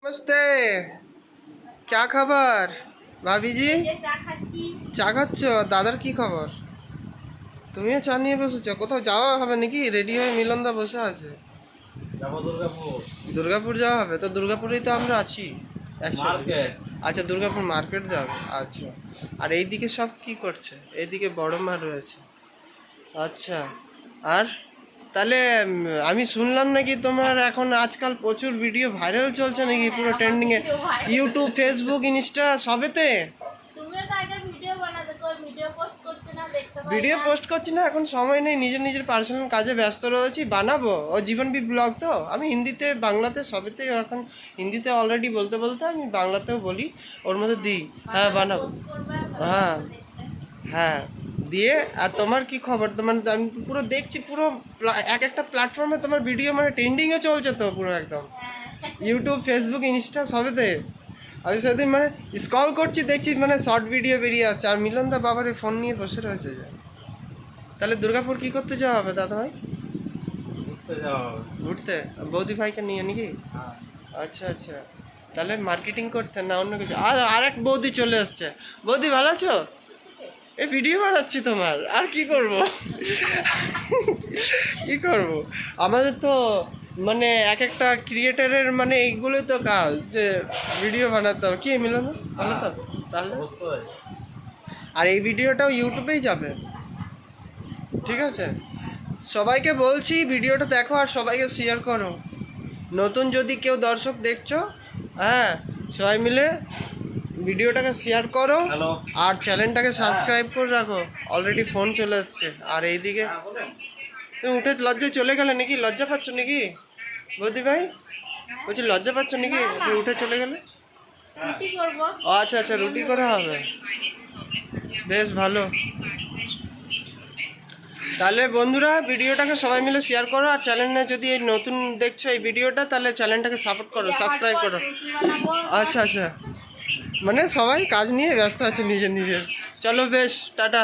नमस्ते। क्या खबर भाभी जी? চা খাচ্ছ? দাদার কি খবর? তুমিও চা নিয়ে বসেছো? কোথাও যাওয়া হবে নাকি? রেডি হয়ে মিলনদা বসে আছে। যাবো দুর্গাপুর। দুর্গাপুর যাওয়া হবে? তো দুর্গাপুরেই তো আমরা আছি একসাথে। মার্কেট। আচ্ছা, দুর্গাপুর মার্কেট যাবে। আচ্ছা, আর এইদিকে সব কি করছে? এইদিকে বড় মা রয়েছে। আচ্ছা, আর তাহলে আমি শুনলাম নাকি তোমার এখন আজকাল প্রচুর ভিডিও ভাইরাল চলছে নাকি, পুরো ট্রেন্ডিং এ, ইউটিউব, ফেসবুক, ইনস্টা সবেতে ভিডিও পোস্ট করছি না, এখন সময় নেই, নিজের নিজের পার্সোনাল কাজে ব্যস্ত রয়েছি। বানাবো ও জীবনবি ব্লগ, তো আমি হিন্দিতে বাংলাতে সবেতে এখন, হিন্দিতে অলরেডি বলতে বলতে আমি বাংলাতেও বলি, ওর মধ্যে দিই। হ্যাঁ বানাবো। হ্যাঁ হ্যাঁ দিয়ে। আর তোমার কি খবর? তোমার আমি পুরো দেখছি, পুরো এক একটা প্ল্যাটফর্মে তোমার ভিডিও মানে ট্রেন্ডিংয়ে চলছে তো পুরো একদম, ইউটিউব, ফেসবুক, ইনস্টা সবেতে। আমি সেদিন মানে স্ক্রল করছি, দেখছি মানে শর্ট ভিডিও বেরিয়ে আসছে, আর মিলনদা বাবার ফোন নিয়ে বসে রয়েছে যে। তাহলে দুর্গাপুর কি করতে যাওয়া হবে দাদা ভাই? ঘুরতে যাওয়া হবে। ঘুরতে? বৌদি ভাইকে নিয়ে নাকি? হ্যাঁ। আচ্ছা আচ্ছা, তাহলে মার্কেটিং করতে না অন্য কিছু? আর আরেক বৌদি চলে এসছে। বৌদি ভালো আছো? এই ভিডিও বানাচ্ছি তোমার, আর কি করব? কি করব? আমাদের তো মানে এক একটা ক্রিয়েটারের মানে এইগুলো তো কাজ, যে ভিডিও বানাতে হবে। কি মিলন, ভালো তো? তাহলে অবশ্যই। আর এই ভিডিওটাও ইউটিউবেই যাবে, ঠিক আছে? সবাইকে বলছি ভিডিওটা দেখো আর সবাইকে শেয়ার করো। নতুন যদি কেউ দর্শক দেখছো, হ্যাঁ, সবাই মিলে ভিডিওটাকে শেয়ার করো হ্যালো। আর চ্যানেলটাকে সাবস্ক্রাইব করে রাখো। অলরেডি ফোন চলে এসছে। আর এইদিকে তুমি উঠে লজ্জায় চলে গেলে নাকি? লজ্জা পাচ্ছ নাকি বৌদি ভাই? বলছি লজ্জা পাচ্ছ নাকি তুমি উঠে চলে গেলে? ও আচ্ছা আচ্ছা, রুটি করা হবে, বেশ ভালো। তাহলে বন্ধুরা ভিডিওটাকে সবাই মিলে শেয়ার করো, আর চ্যানেলে যদি এই নতুন দেখছো এই ভিডিওটা, তাহলে চ্যানেলটাকে সাপোর্ট করো, সাবস্ক্রাইব করো। আচ্ছা আচ্ছা, মানে সবাই কাজ নিয়ে ব্যস্ত আছে নিজের নিজের। চলো বেশ, টাটা।